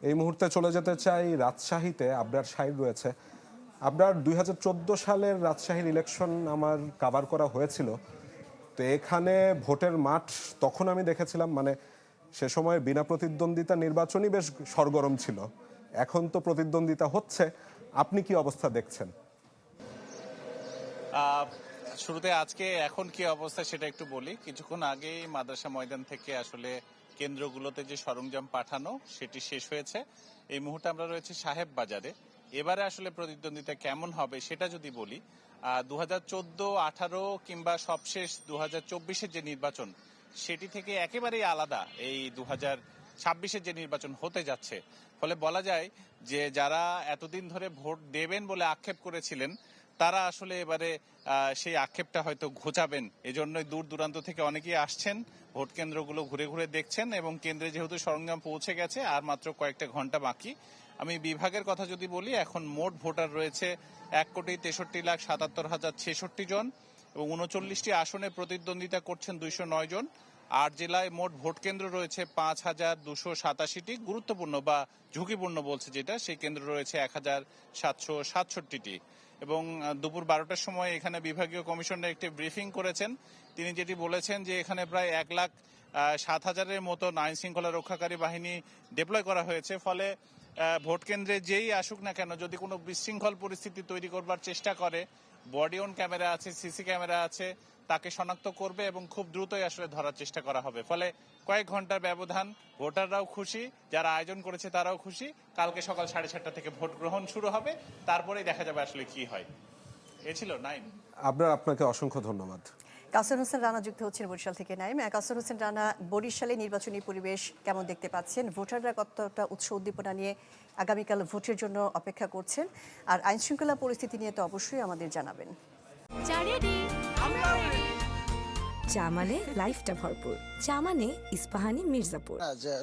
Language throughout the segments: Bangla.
এই মুহূর্তে চলে যেতে চাই রাজশাহীতে। আবরার সাহির রয়েছে। আবরার, 2014 সালের রাজশাহীর ইলেকশন আমার কাভার করা হয়েছিল। তো এখানে ভোটের মাঠ তখন আমি দেখেছিলাম, মানে সে সময় বিনা প্রতিদ্বন্দ্বিতা নির্বাচনই বেশ সরগরম ছিল। এখন তো প্রতিদ্বন্দ্বিতা হচ্ছে, আপনি কি অবস্থা দেখছেন? শুরুতে আজকে এখন কি অবস্থা সেটা একটু বলি। কিছুক্ষণ আগেই মাদ্রাসা ময়দান থেকে আসলে কেন্দ্রগুলোতে যে সরঞ্জাম পাঠানো সেটি শেষ হয়েছে। এই মুহূর্তে আমরা রয়েছে সাহেব বাজারে। এবারে আসলে প্রতিদ্বন্দ্বিতা কেমন হবে সেটা যদি বলি, 2014, 2018 কিংবা সবশেষ 2024-এর যে নির্বাচন সেটি থেকে একেবারেই আলাদা এই 2026-এর যে নির্বাচন হতে যাচ্ছে। ফলে বলা যায় যে যারা এতদিন ধরে ভোট দেবেন বলে আক্ষেপ করেছিলেন তারা আসলে এবারে সেই আক্ষেপটা হয়তো ঘোচাবেন। এজন্যই দূর দূরান্ত থেকে অনেকেই আসছেন, ভোট কেন্দ্রগুলো ঘুরে ঘুরে দেখছেন এবং কেন্দ্রে যেহেতু সরঞ্জাম পৌঁছে গেছে আর মাত্র কয়েকটা ঘন্টা বাকি। আমি বিভাগের কথা যদি বলি, এখন মোট ভোটার রয়েছে 1,63,77,066 জন এবং 39টি আসনে প্রতিদ্বন্দ্বিতা করছেন 209 জন। 8 জেলায় মোট ভোট কেন্দ্র রয়েছে 5,287টি। গুরুত্বপূর্ণ বা ঝুঁকিপূর্ণ বলছে যেটা, সেই কেন্দ্র রয়েছে 1,767টি। এবং দুপুর 12টার সময় এখানে বিভাগীয় কমিশনার একটি ব্রিফিং করেছেন। তিনি যেটি বলেছেন যে এখানে প্রায় 1,07,000-এর মতো আইন শৃঙ্খলা রক্ষাকারী বাহিনী ডিপ্লয় করা হয়েছে। ফলে ভোট কেন্দ্রে যেই আসুক না কেন, যদি কোনো বিশৃঙ্খল পরিস্থিতি তৈরি করবার চেষ্টা করে, বডি অন ক্যামেরা আছে, সিসি ক্যামেরা আছে, তাকে শনাক্ত করবে এবং খুব দ্রুতই আসলে ধরার চেষ্টা করা হবে। ফলে কয়েক ঘন্টার ব্যবধান, ভোটাররাও খুশি, যারা আয়োজন করেছে তারাও খুশি। কালকে সকাল 7:30 থেকে ভোট গ্রহণ শুরু হবে, তারপরেই দেখা যাবে আসলে কি হয়। এ ছিল নাইম। আপনাকে অসংখ্য ধন্যবাদ। কাসর হোসেন রানা যুক্ত হচ্ছেন বরিশাল থেকে। নাইম, কাসর হোসেন রানা, বরিশালে নির্বাচনী পরিবেশ কেমন দেখতে পাচ্ছেন? ভোটাররা কতটা উৎসাহ উদ্দীপনা নিয়ে আগামীকাল ভোটের জন্য অপেক্ষা করছেন? আর আইন শৃঙ্খলা পরিস্থিতি নিয়ে তো অবশ্যই আমাদের জানাবেন। চা মানে লাইফটা ভরপুর, চা মানে ইস্পাহানি মির্জাপুর।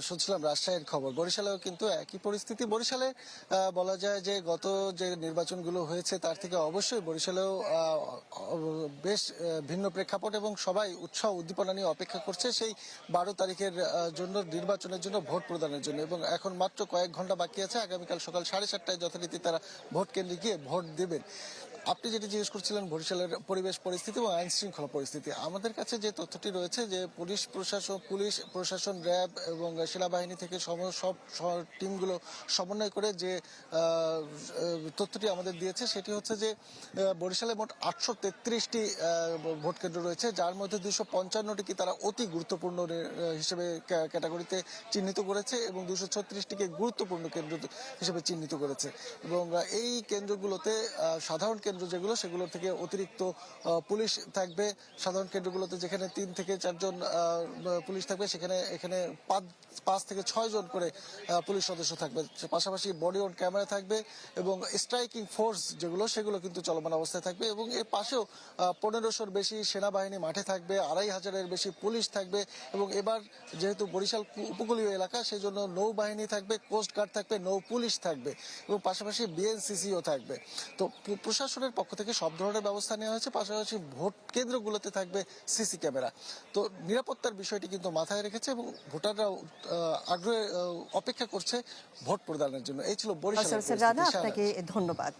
শুনছিলাম রাজশাহীর খবর, বরিশালেও কিন্তু একই পরিস্থিতি। বরিশালে বলা যায় যে গত যে নির্বাচনগুলো হয়েছে তার থেকে অবশ্যই বরিশালেও বেশ ভিন্ন প্রেক্ষাপট এবং সবাই উৎসাহ উদ্দীপনা নিয়ে অপেক্ষা করছে সেই 12 তারিখের জন্য, নির্বাচনের জন্য, ভোট প্রদানের জন্য। এবং এখন মাত্র কয়েক ঘন্টা বাকি আছে। আগামীকাল সকাল 7:30টায় যথারীতি তারা ভোট কেন্দ্রে গিয়ে ভোট দেবেন। আপনি যেটি জিজ্ঞেস করছিলেন পরিশালের পরিবেশ পরিস্থিতি এবং আইন শৃঙ্খলা পরিস্থিতি, আমাদের কাছে যে তথ্যটি রয়েছে যে পুলিশ প্রশাসন, র্যাব এবং সেনাবাহিনী থেকে সব টিমগুলো সমন্বয় করে যে তথ্যটি আমাদের দিয়েছে সেটি হচ্ছে যে বরিশালে মোট 833টি ভোট কেন্দ্র রয়েছে, যার মধ্যে 255টিকে তারা অতি গুরুত্বপূর্ণ হিসেবে ক্যাটাগরিতে চিহ্নিত করেছে এবং 236টিকে গুরুত্বপূর্ণ কেন্দ্র হিসেবে চিহ্নিত করেছে। এবং এই কেন্দ্রগুলোতে সাধারণ কেন্দ্র যেগুলো, সেগুলো থেকে অতিরিক্ত পুলিশ থাকবে। সাধারণ কেন্দ্রগুলোতে যেখানে 3 থেকে 4 জন পুলিশ থাকবে, এখানে 5 থেকে 6 জন করে পুলিশ সদস্য থাকবে। পাশাপাশি বডি অন ক্যামেরা থাকবে এবং স্ট্রাইকিং ফোর্স সেগুলো কিন্তু চলমান অবস্থায় থাকবে। এবং এর পাশেও 1500-র বেশি সেনাবাহিনী মাঠে থাকবে, 2500-এর বেশি পুলিশ থাকবে। এবং এবার যেহেতু বরিশাল উপকূলীয় এলাকা, সেই জন্য নৌবাহিনী থাকবে, কোস্ট গার্ড থাকবে, নৌ পুলিশ থাকবে এবং পাশাপাশি বিএনসিসিও থাকবে। তো প্রশাসনের পক্ষ থেকে সব ধরনের ব্যবস্থা নেওয়া হয়েছে। পাশাপাশি ভোট কেন্দ্রগুলোতে থাকবে সিসি ক্যামেরা। তো নিরাপত্তার বিষয়টি কিন্তু মাথায় রেখেছে এবং ভোটাররা আগ্রহে অপেক্ষা করছে ভোট প্রদানের জন্য। এই ছিল বরিশাল। আপনাকে ধন্যবাদ।